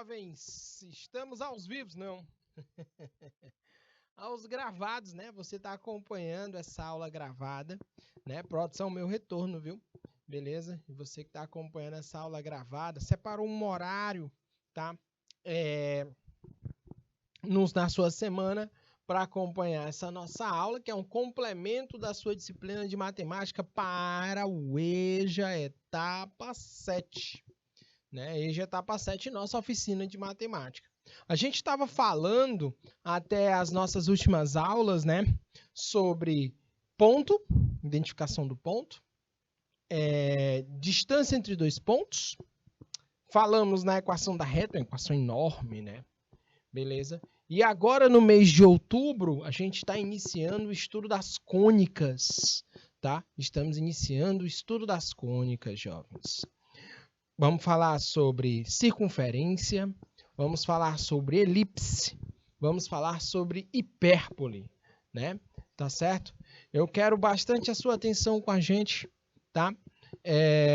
jovens! Estamos aos vivos, não. Aos gravados, né? Você está acompanhando essa aula gravada, né? Produção, meu retorno, viu? Beleza? E você que está acompanhando essa aula gravada, separou um horário, tá? Na sua semana para acompanhar essa nossa aula, que é um complemento da sua disciplina de matemática para o EJA etapa 7. Né? EJA etapa 7, nossa oficina de matemática. A gente estava falando até as nossas últimas aulas, né, sobre ponto, identificação do ponto, distância entre dois pontos. Falamos na equação da reta, uma equação enorme, né? Beleza? E agora, no mês de outubro, a gente está iniciando o estudo das cônicas, tá? Estamos iniciando o estudo das cônicas, jovens. Vamos falar sobre circunferência, vamos falar sobre elipse, vamos falar sobre hipérbole, né? Tá certo? Eu quero bastante a sua atenção com a gente, tá?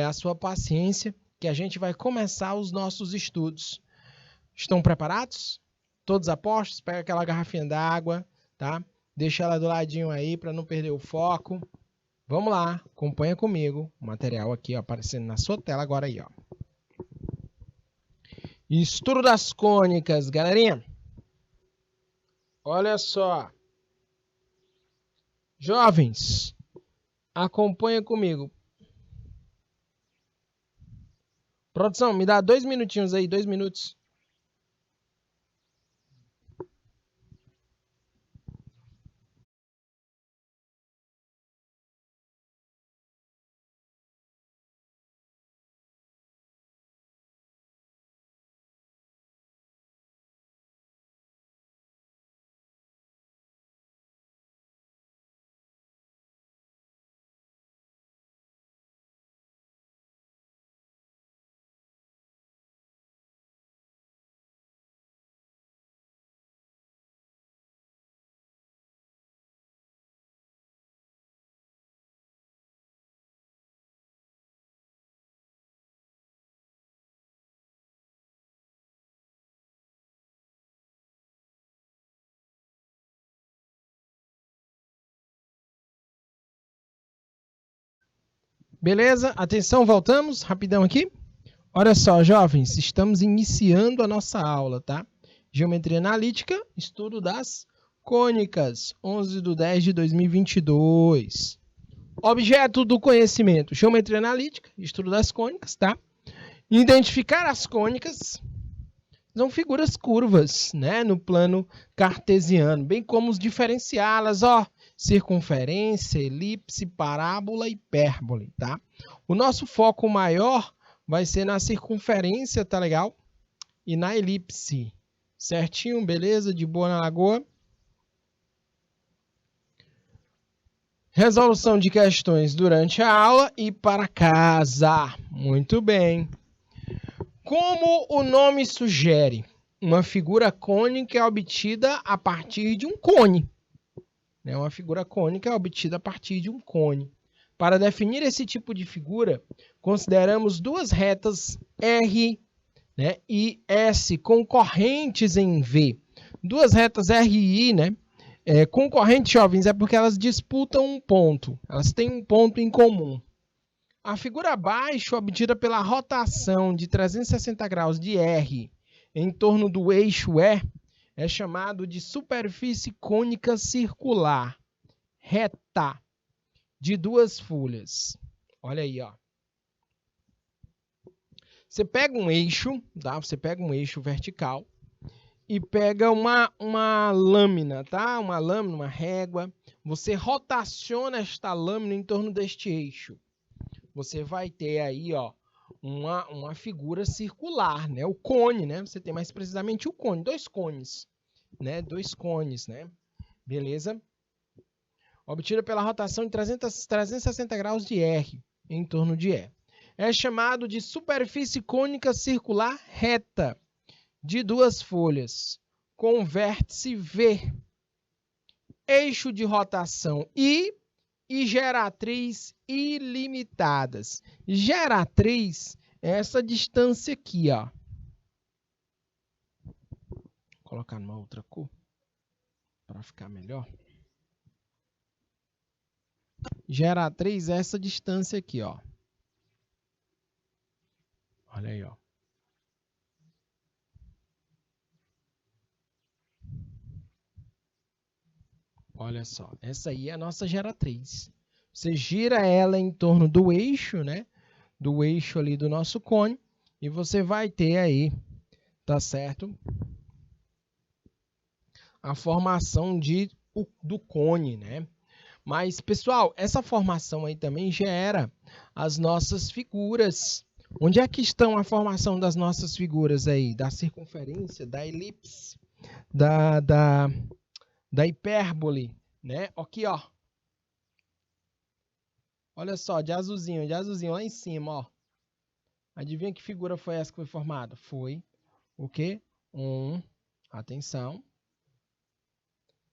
A sua paciência, que a gente vai começar os nossos estudos. Estão preparados? Todos a postos? Pega aquela garrafinha d'água, tá? Deixa ela do ladinho aí para não perder o foco. Vamos lá, acompanha comigo. O material aqui ó, aparecendo na sua tela agora aí, ó. Estudo das cônicas, galerinha. Olha só. Jovens, acompanha comigo. Produção, me dá 2 minutinhos aí, 2 minutos. Beleza? Atenção, voltamos rapidão aqui. Olha só, jovens, estamos iniciando a nossa aula, tá? Geometria analítica, estudo das cônicas, 11/10/2022. Objeto do conhecimento, geometria analítica, estudo das cônicas, tá? Identificar as cônicas são figuras curvas, né, no plano cartesiano, bem como os diferenciá-las, ó, circunferência, elipse, parábola e hipérbole, tá? O nosso foco maior vai ser na circunferência, tá legal? E na elipse, certinho, beleza? De boa na lagoa? Resolução de questões durante a aula e para casa. Muito bem. Como o nome sugere, uma figura cônica é obtida a partir de um cone. Uma figura cônica é obtida a partir de um cone. Para definir esse tipo de figura, consideramos duas retas R, né, e S concorrentes em V. Duas retas R e I, né, concorrentes, jovens, é porque elas disputam um ponto. Elas têm um ponto em comum. A figura abaixo, obtida pela rotação de 360 graus de R em torno do eixo E, é chamado de superfície cônica circular, reta, de duas folhas. Olha aí, ó. Você pega um eixo, tá? Você pega um eixo vertical e pega uma lâmina, tá? Uma lâmina, uma régua. Você rotaciona esta lâmina em torno deste eixo. Você vai ter aí, ó, uma figura circular, né? O cone, né? Você tem mais precisamente o cone, dois cones, né? Dois cones, né? Beleza? Obtida pela rotação de 360 graus de R em torno de E. É chamado de superfície cônica circular reta, de duas folhas, com vértice V, eixo de rotação I e geratriz ilimitadas. Geratriz é essa distância aqui, ó. colocar numa outra cor para ficar melhor. Geratriz é essa distância aqui, ó. Olha aí, ó. Olha só, essa aí é a nossa geratriz. Você gira ela em torno do eixo, né? Do eixo ali do nosso cone. E você vai ter aí, tá certo? A formação do cone, né? Mas, pessoal, essa formação aí também gera as nossas figuras. Onde é que estão a formação das nossas figuras aí? Da circunferência, da elipse, da hipérbole, né? Aqui, ó. Olha só, de azulzinho lá em cima, ó. Adivinha que figura foi essa que foi formada? Foi o quê? Atenção.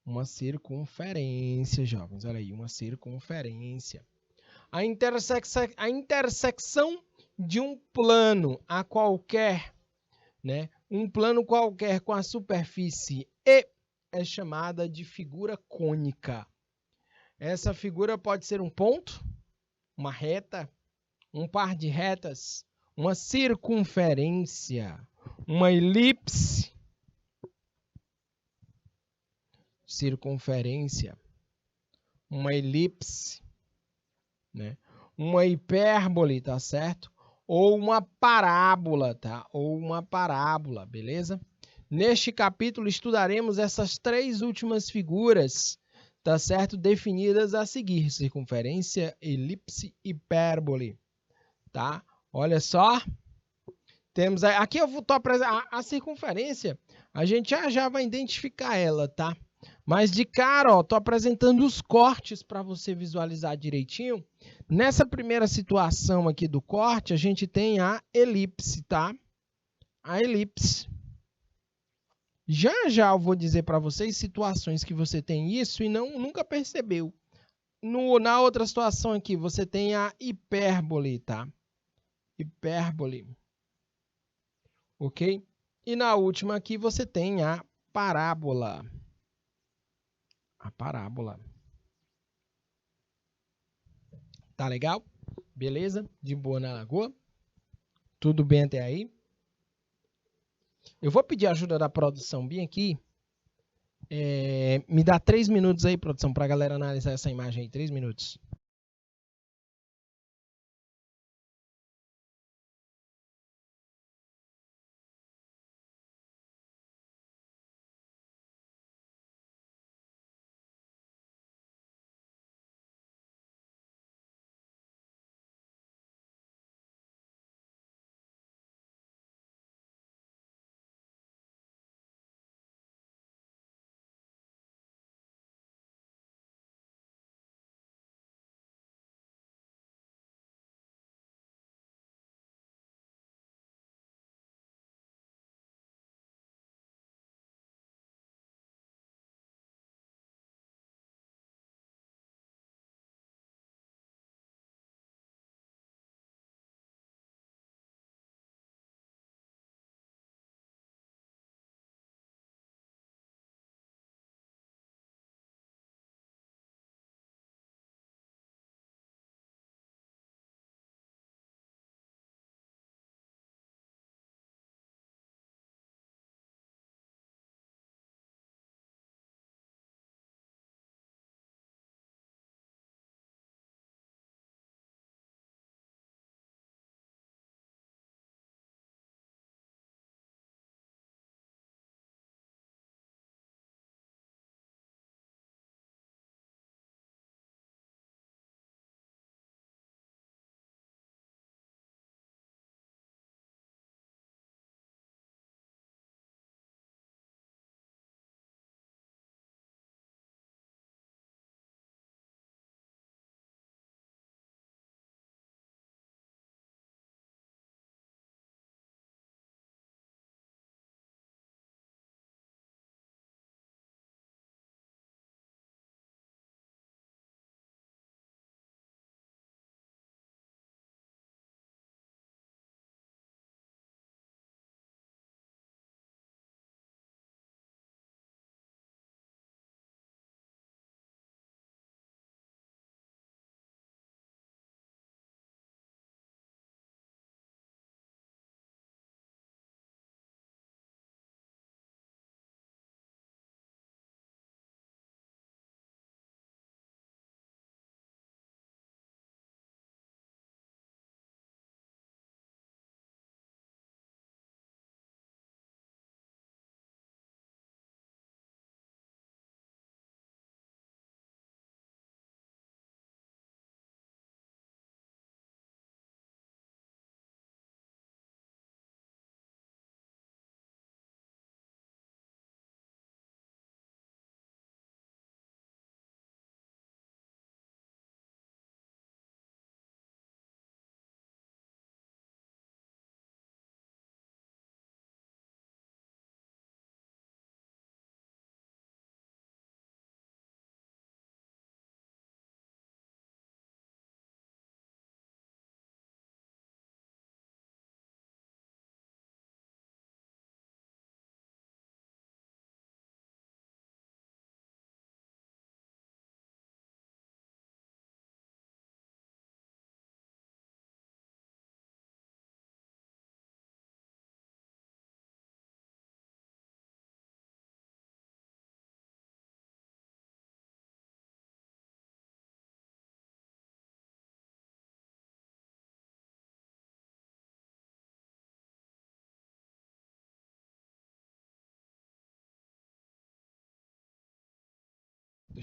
Uma circunferência, jovens. Olha aí, uma circunferência. A intersecção de um plano a qualquer, né? Um plano qualquer com a superfície E é chamada de figura cônica. Essa figura pode ser um ponto, uma reta, um par de retas, uma circunferência, uma elipse, uma elipse, né? Uma hipérbole, tá certo? Ou uma parábola, tá? Ou uma parábola, beleza? Neste capítulo estudaremos essas três últimas figuras, tá certo? Definidas a seguir: circunferência, elipse e hipérbole, tá? Olha só. Temos aqui eu vou apresentar a circunferência, a gente já vai identificar ela, tá? Mas de cara, ó, tô apresentando os cortes para você visualizar direitinho. Nessa primeira situação aqui do corte, a gente tem a elipse, tá? A elipse. Já eu vou dizer para vocês situações que você tem isso e nunca percebeu. Na outra situação aqui, você tem a hipérbole, tá? Hipérbole. Ok? E na última aqui você tem a parábola. A parábola. Tá legal? Beleza? De boa na lagoa? Tudo bem até aí? Eu vou pedir a ajuda da produção bem aqui. Me dá 3 minutos aí, produção, para a galera analisar essa imagem aí. 3 minutos.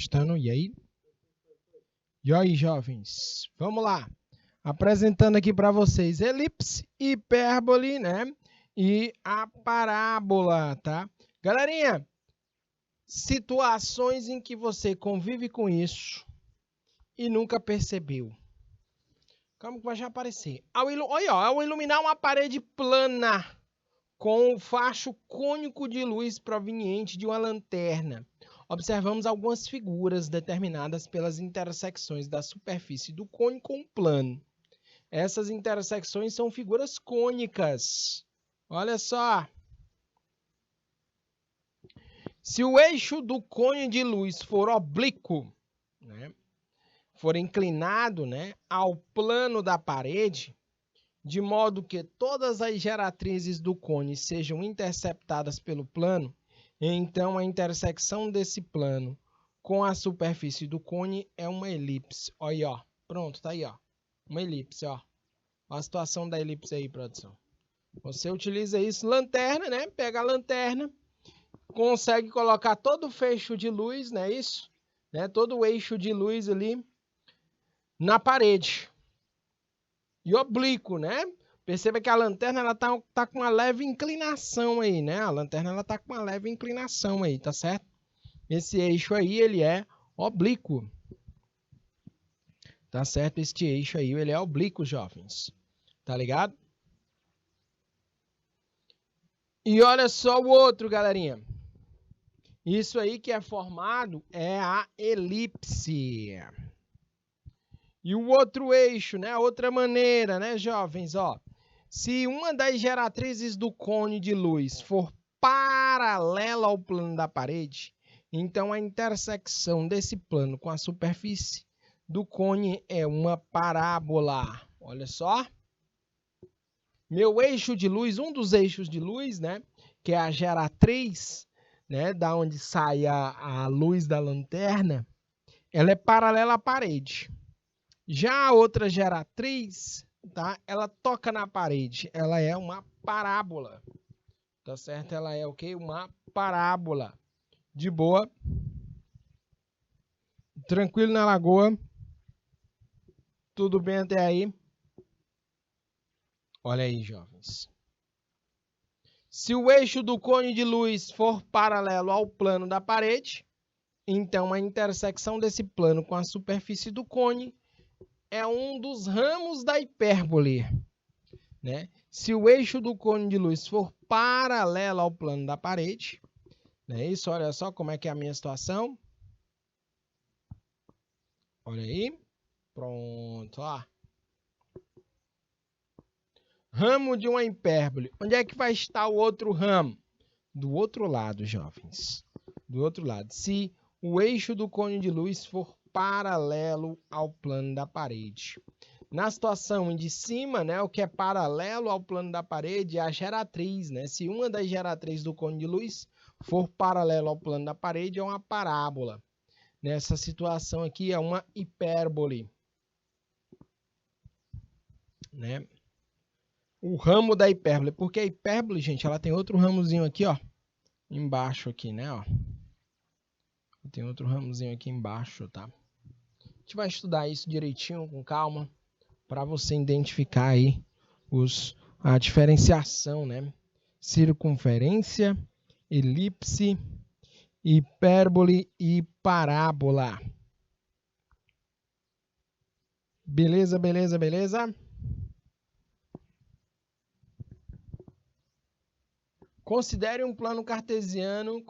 Testando, e aí? E aí, jovens? Vamos lá. Apresentando aqui para vocês elipse, hipérbole, né? E a parábola, tá? Galerinha, situações em que você convive com isso e nunca percebeu. Calma que vai já aparecer. Ao iluminar uma parede plana com um facho cônico de luz proveniente de uma lanterna, observamos algumas figuras determinadas pelas intersecções da superfície do cônico com o plano. Essas intersecções são figuras cônicas. Olha só. Se o eixo do cone de luz for oblíquo, né, for inclinado, né, ao plano da parede, de modo que todas as geratrizes do cone sejam interceptadas pelo plano, então a intersecção desse plano com a superfície do cone é uma elipse. Olha aí, ó. Pronto, tá aí, ó. Uma elipse, ó. Olha a situação da elipse aí, produção. Você utiliza isso, lanterna, né? Pega a lanterna, consegue colocar todo o fecho de luz, né? Isso, né? Todo o eixo de luz ali na parede. E oblíquo, né? Perceba que a lanterna ela tá com uma leve inclinação aí, né? A lanterna ela tá com uma leve inclinação aí, tá certo? Esse eixo aí, ele é oblíquo. Tá certo? Este eixo aí, ele é oblíquo, jovens. Tá ligado? E olha só o outro, galerinha. Isso aí que é formado é a elipse. E o outro eixo, né? Outra maneira, né, jovens? Ó, se uma das geratrizes do cone de luz for paralela ao plano da parede, então a intersecção desse plano com a superfície do cone é uma parábola. Olha só. Meu eixo de luz, um dos eixos de luz, né? Que é a geratriz, né? Da onde sai a luz da lanterna, ela é paralela à parede. Já a outra geratriz, tá? Ela toca na parede. Ela é uma parábola. Tá certo? Ela é o quê? Uma parábola. De boa. Tranquilo na lagoa. Tudo bem até aí? Olha aí, jovens. Se o eixo do cone de luz for paralelo ao plano da parede, então a intersecção desse plano com a superfície do cone é um dos ramos da hipérbole, né? Se o eixo do cone de luz for paralelo ao plano da parede, né? Isso, olha só como é que é a minha situação. Olha aí. Pronto, ó. Ramo de uma hipérbole. Onde é que vai estar o outro ramo? Do outro lado, jovens. Do outro lado. Se o eixo do cone de luz for paralelo ao plano da parede. Na situação de cima, né, o que é paralelo ao plano da parede é a geratriz, né? Se uma das geratrizes do cone de luz for paralelo ao plano da parede, é uma parábola. Nessa situação aqui é uma hipérbole, né? O ramo da hipérbole, porque a hipérbole, gente, ela tem outro ramozinho aqui, ó, embaixo aqui, né, ó. Tem outro ramozinho aqui embaixo, tá? A gente vai estudar isso direitinho, com calma, para você identificar aí a diferenciação, né? Circunferência, elipse, hipérbole e parábola. Beleza, beleza, beleza? Considere no plano cartesiano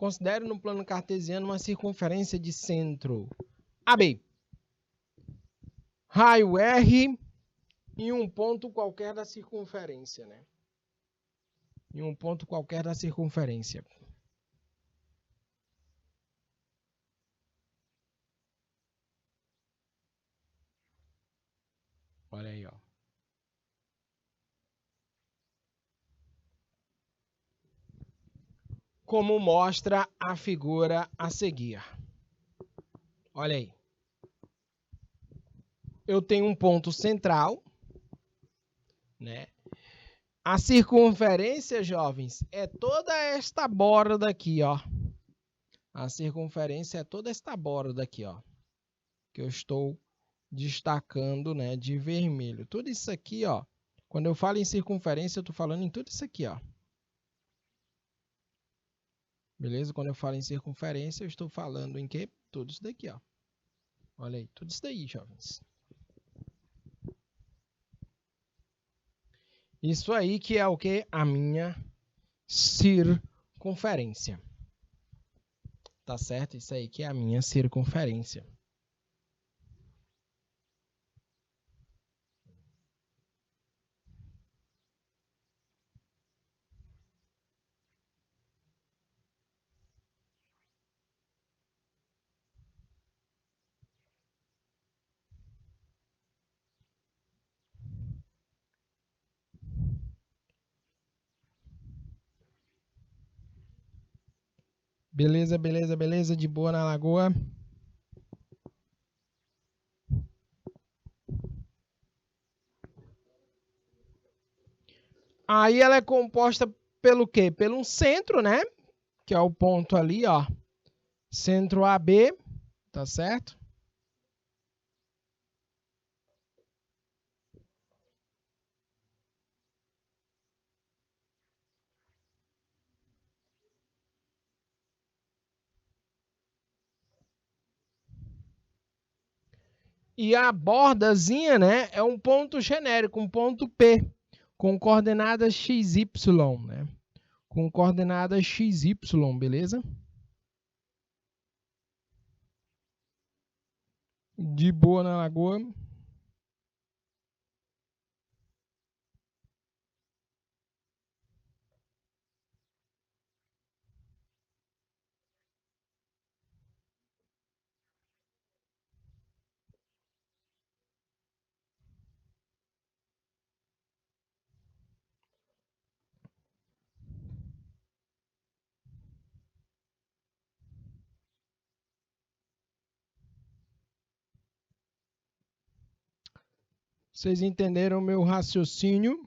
uma circunferência de centro AB. Raio R em um ponto qualquer da circunferência, né? Em um ponto qualquer da circunferência. Olha aí, ó. Como mostra a figura a seguir. Olha aí. Eu tenho um ponto central, né? A circunferência, jovens, é toda esta borda aqui, ó. A circunferência é toda esta borda aqui, ó, que eu estou destacando, né, de vermelho. Tudo isso aqui, ó, quando eu falo em circunferência, eu estou falando em tudo isso aqui, ó. Beleza? Quando eu falo em circunferência, eu estou falando em quê? Tudo isso daqui, ó. Olha aí, tudo isso daí, jovens. Isso aí que é o que? A minha circunferência. Tá certo? Isso aí que é a minha circunferência. Beleza, beleza, beleza, de boa na lagoa. Aí ela é composta pelo quê? Pelo um centro, né? Que é o ponto ali, ó. Centro AB, tá certo? E a bordazinha, né, é um ponto genérico, um ponto P, com coordenadas XY, né? Com coordenadas XY, beleza? De boa na lagoa. Vocês entenderam o meu raciocínio?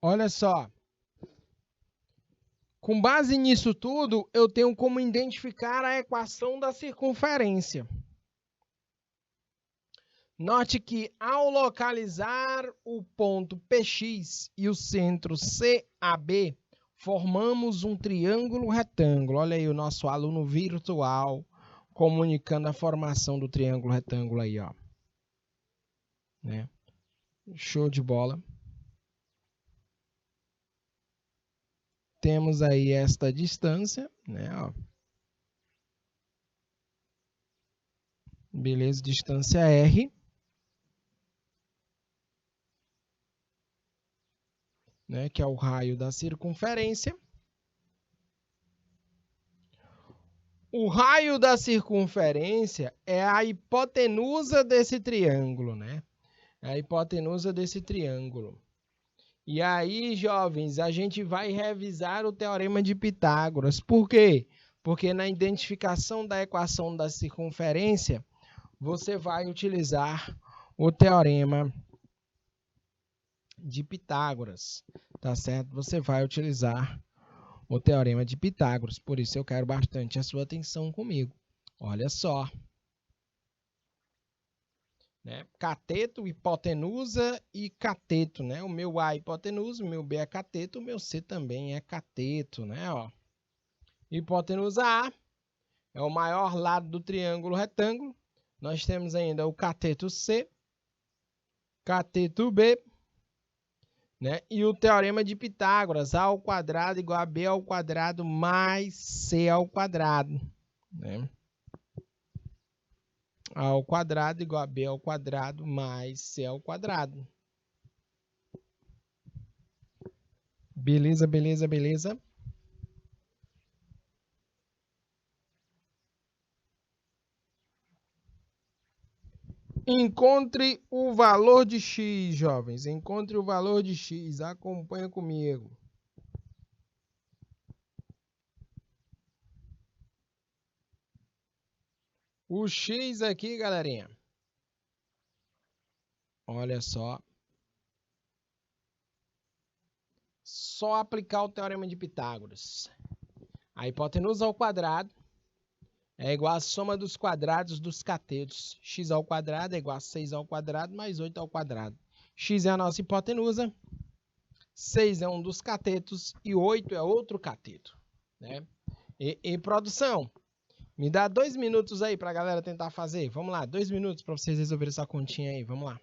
Olha só. Com base nisso tudo, eu tenho como identificar a equação da circunferência. Note que ao localizar o ponto PX e o centro CAB, formamos um triângulo retângulo. Olha aí o nosso aluno virtual comunicando a formação do triângulo retângulo aí, ó. Né? Show de bola. Temos aí esta distância, né? Ó. Beleza, distância R. Né, que é o raio da circunferência. O raio da circunferência é a hipotenusa desse triângulo, né? É a hipotenusa desse triângulo. E aí, jovens, a gente vai revisar o teorema de Pitágoras. Por quê? Porque na identificação da equação da circunferência, você vai utilizar o teorema de Pitágoras, tá certo? Você vai utilizar o teorema de Pitágoras. Por isso eu quero bastante a sua atenção comigo. Olha só. né? Cateto, hipotenusa e cateto, né? O meu A é hipotenusa, o meu B é cateto, o meu C também é cateto, né? Ó. Hipotenusa A é o maior lado do triângulo retângulo. Nós temos ainda o cateto C, cateto B, né? E o teorema de Pitágoras, A ao quadrado igual a B ao quadrado mais C ao quadrado, né? A ao quadrado igual a B ao quadrado mais C ao quadrado. Beleza, beleza, beleza. Encontre o valor de x, jovens. Encontre o valor de x. Acompanha comigo. O x aqui, galerinha. Olha só. Só aplicar o teorema de Pitágoras. A hipotenusa ao quadrado é igual à soma dos quadrados dos catetos. X ao quadrado é igual a 6 ao quadrado mais 8 ao quadrado. X é a nossa hipotenusa. 6 é um dos catetos e 8 é outro cateto, né? E produção, me dá 2 minutos aí pra galera tentar fazer. Vamos lá, 2 minutos para vocês resolverem essa continha aí. Vamos lá.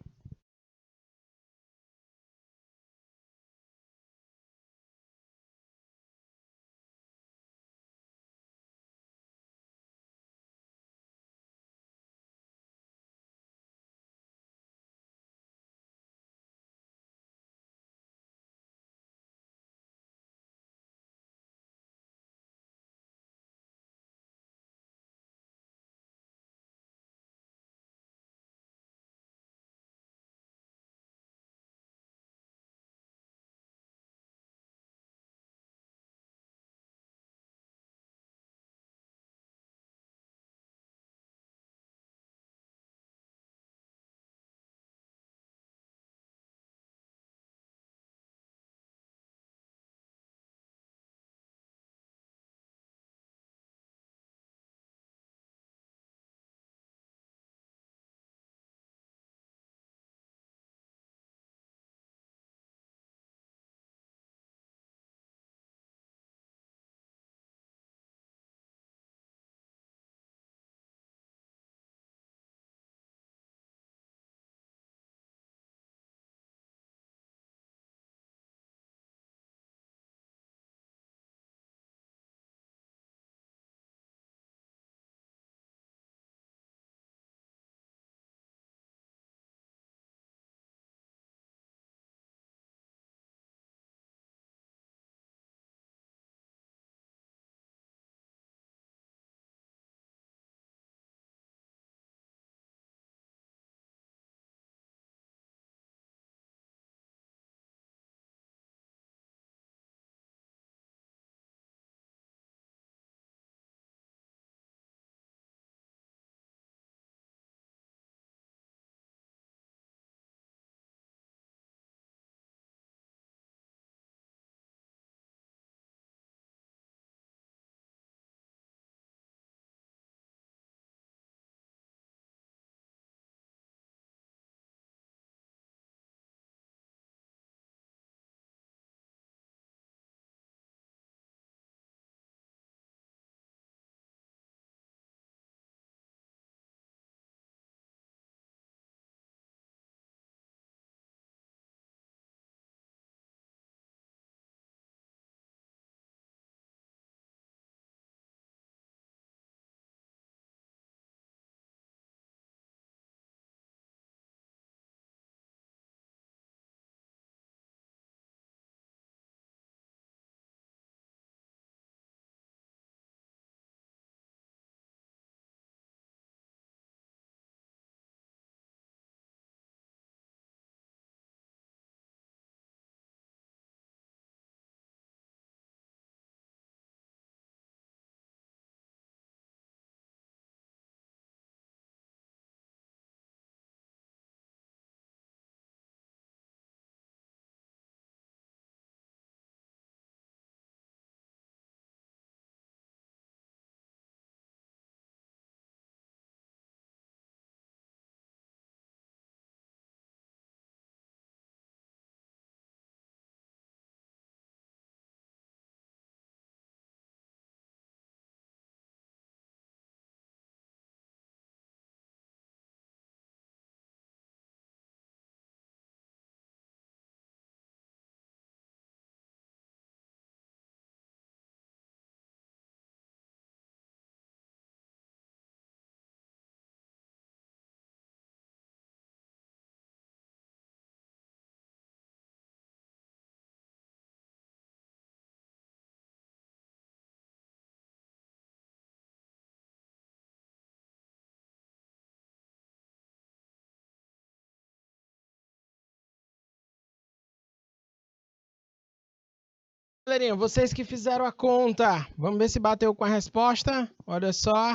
Galerinha, vocês que fizeram a conta, vamos ver se bateu com a resposta. Olha só,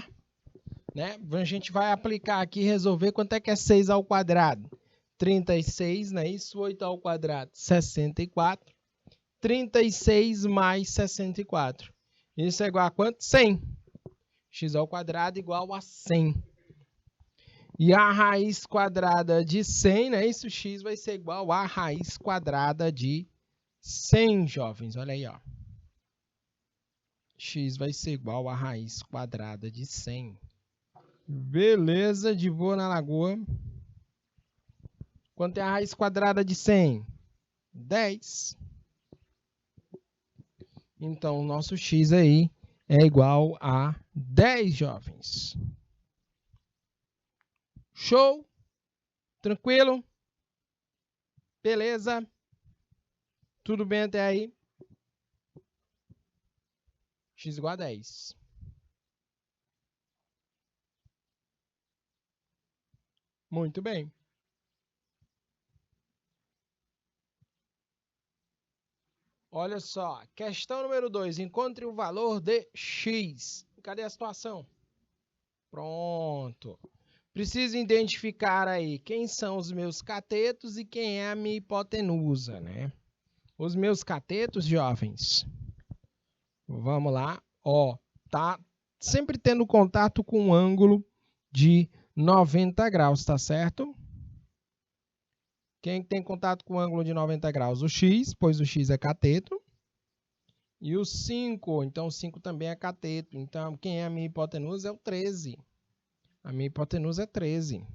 né? A gente vai aplicar aqui e resolver quanto é que é 6 ao quadrado. 36, né? Isso, 8 ao quadrado, 64. 36 mais 64. Isso é igual a quanto? 100. X ao quadrado igual a 100. E a raiz quadrada de 100, né? Isso, x vai ser igual a raiz quadrada de 100, jovens. Olha aí, ó. X vai ser igual a raiz quadrada de 100. Beleza, de boa na lagoa. Quanto é a raiz quadrada de 100? 10. Então, o nosso x aí é igual a 10, jovens. Show? Tranquilo? Beleza? Tudo bem até aí? X igual a 10. Muito bem. Olha só, questão número 2. Encontre o valor de x. Cadê a situação? Pronto. Preciso identificar aí quem são os meus catetos e quem é a minha hipotenusa, né? Os meus catetos, jovens, vamos lá, ó, tá sempre tendo contato com um ângulo de 90 graus, tá certo? Quem tem contato com o ângulo de 90 graus? O x, pois o x é cateto. E o 5, então o 5 também é cateto. Então, quem é a minha hipotenusa é o 13. A minha hipotenusa é 13.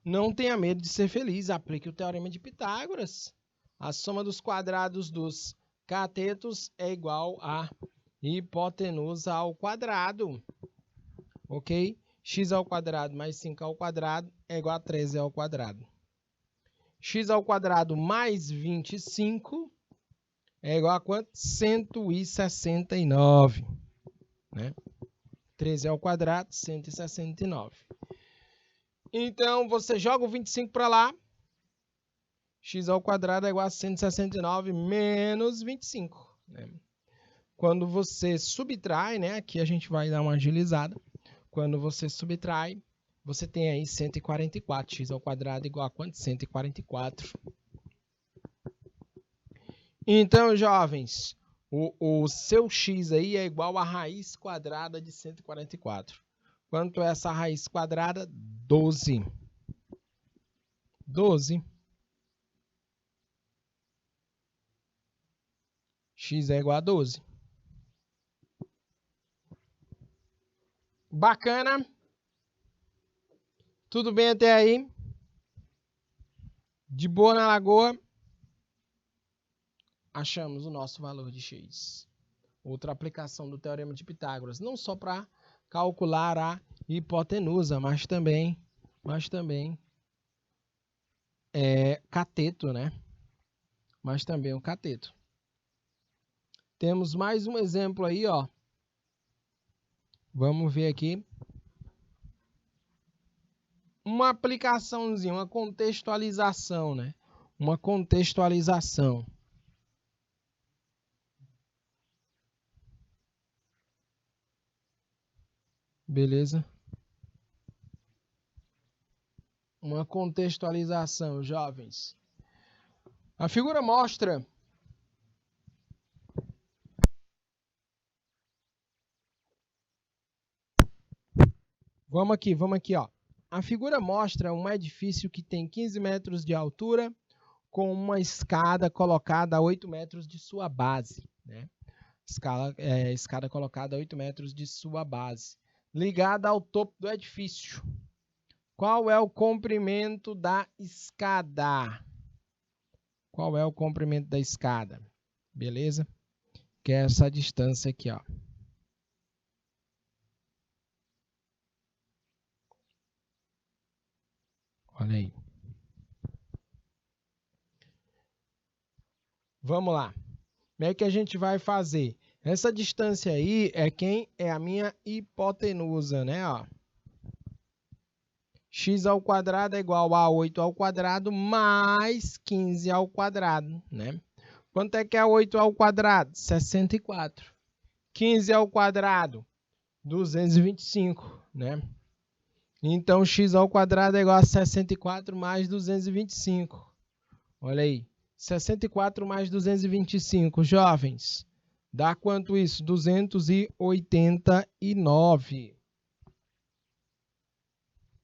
Não tenha medo de ser feliz, aplique o teorema de Pitágoras. A soma dos quadrados dos catetos é igual a hipotenusa ao quadrado. Ok? X ao quadrado mais 5 ao quadrado é igual a 13 ao quadrado. X ao quadrado mais 25 é igual a quanto? 169. Né? 13 ao quadrado, 169. Então, você joga o 25 para lá. X ao quadrado é igual a 169 menos 25. Né? Quando você subtrai, né? Aqui a gente vai dar uma agilizada. Quando você subtrai, você tem aí 144. X ao quadrado igual a quanto? 144. Então, jovens, o seu x aí é igual a raiz quadrada de 144. Quanto é essa raiz quadrada? 12. 12. X é igual a 12. Bacana? Tudo bem até aí? De boa na lagoa? Achamos o nosso valor de x. Outra aplicação do teorema de Pitágoras, não só para calcular a hipotenusa, mas também cateto, né? Mas também o cateto. Temos mais um exemplo aí, ó. Vamos ver aqui. Uma aplicaçãozinha, uma contextualização, né? Uma contextualização. Beleza? Uma contextualização, jovens. A figura mostra Vamos aqui, ó. A figura mostra um edifício que tem 15 metros de altura com uma escada colocada a 8 metros de sua base, né? Escada colocada a 8 metros de sua base, ligada ao topo do edifício. Qual é o comprimento da escada? Qual é o comprimento da escada? Beleza? Que é essa distância aqui, ó. Olha aí. Vamos lá. Como é que a gente vai fazer? Essa distância aí é quem é a minha hipotenusa, né? Ó. X ao quadrado é igual a 8 ao quadrado mais 15 ao quadrado, né? Quanto é que é 8 ao quadrado? 64. 15 ao quadrado? 225, né? Então, x ao quadrado é igual a 64 mais 225. Olha aí. 64 mais 225, jovens. Dá quanto isso? 289.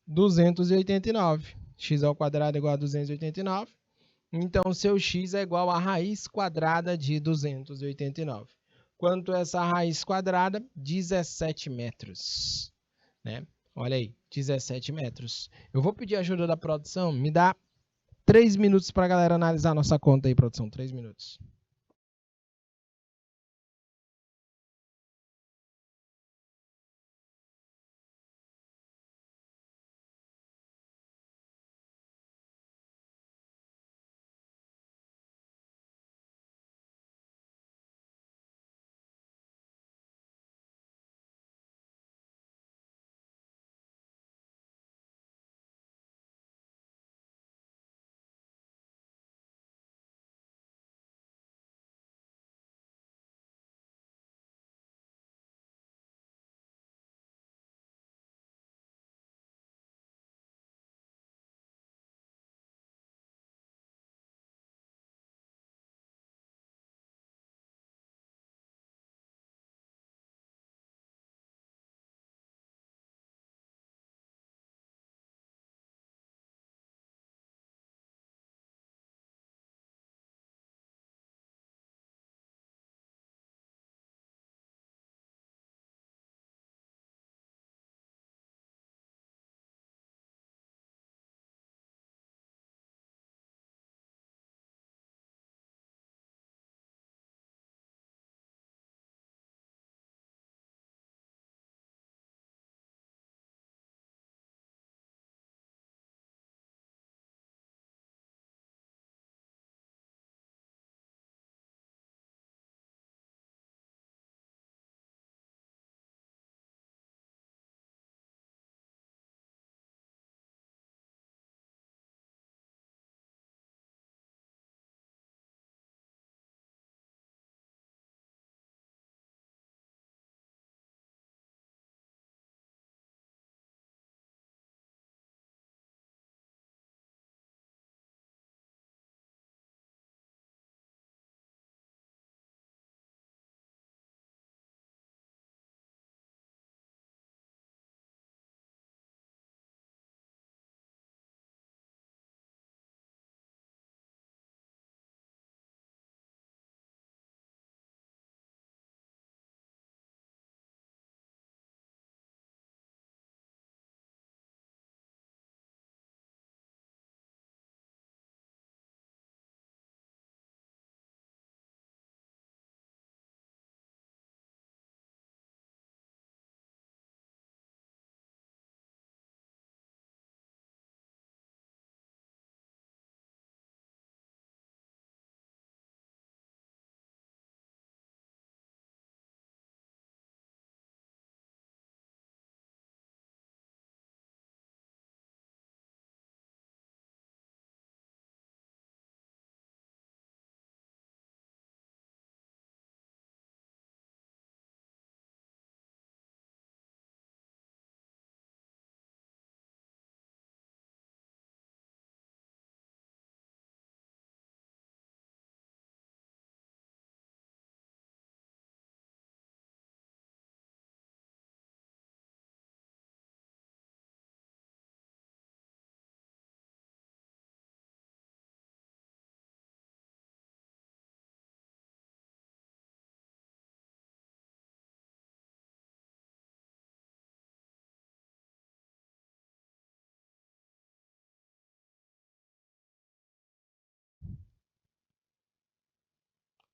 289. X ao quadrado é igual a 289. Então, seu x é igual à raiz quadrada de 289. Quanto é essa raiz quadrada? 17 metros. Né? Olha aí, 17 metros. Eu vou pedir ajuda da produção. Me dá 3 minutos para a galera analisar a nossa conta aí, produção. 3 minutos.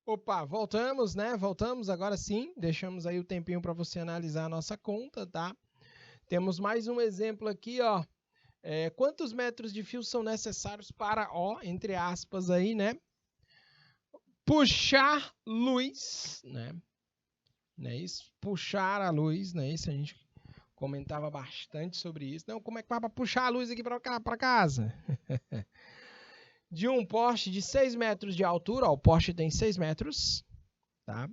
Opa, voltamos, né? Voltamos agora sim. Deixamos aí o tempinho para você analisar a nossa conta, tá? Temos mais um exemplo aqui, ó. Quantos metros de fio são necessários para, ó, entre aspas aí, né? Puxar luz, né? Não é isso? Puxar a luz, não é isso? A gente comentava bastante sobre isso. Não, como é que vai para puxar a luz aqui para casa? de um poste de 6 metros de altura, ó, o poste tem 6 metros, tá?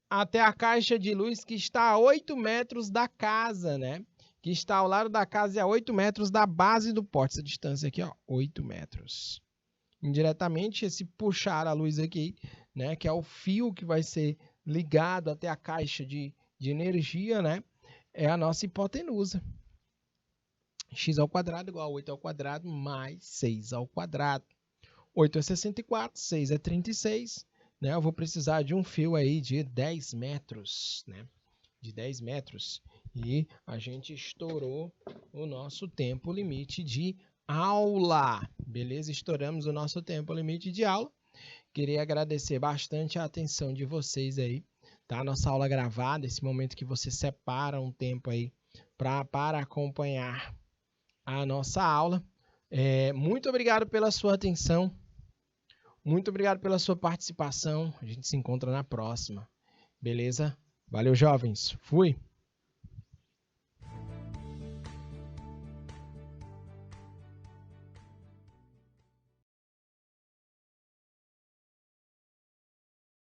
Até a caixa de luz que está a 8 metros da casa, né? Que está ao lado da casa e a 8 metros da base do poste. Essa distância aqui, ó, 8 metros. Indiretamente, esse puxar a luz aqui, né? Que é o fio que vai ser ligado até a caixa de energia, né? É a nossa hipotenusa. X ao quadrado igual a 8 ao quadrado mais 6 ao quadrado. 8 é 64, 6 é 36. Né? Eu vou precisar de um fio aí de 10 metros, né? De 10 metros. E a gente estourou o nosso tempo limite de aula. Beleza? Estouramos o nosso tempo limite de aula. Queria agradecer bastante a atenção de vocês aí, tá? Nossa aula gravada, esse momento que você separa um tempo aí para acompanhar a nossa aula. Muito obrigado pela sua atenção. Muito obrigado pela sua participação. A gente se encontra na próxima. Beleza? Valeu, jovens. Fui!